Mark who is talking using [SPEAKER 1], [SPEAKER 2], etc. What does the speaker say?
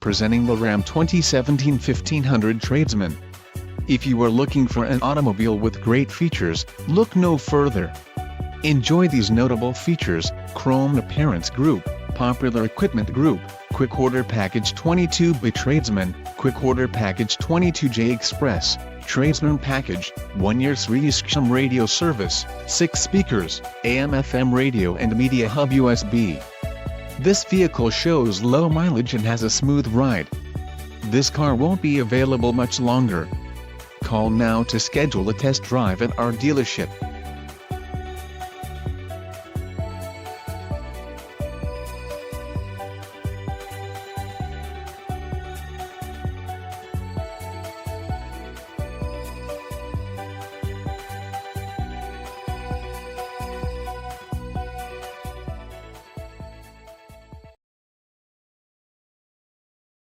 [SPEAKER 1] presenting the Ram 2017 1500 Tradesman. If you are looking for an automobile with great features, look no further. Enjoy these notable features: chrome appearance group, popular equipment group, quick order package 22B Tradesman, quick order package 22J Express, Tradesman package, 1-year Tradesman radio service, 6 speakers, AM/FM radio and media hub USB. This vehicle shows low mileage and has a smooth ride. This car won't be available much longer. Call now to schedule a test drive at our dealership.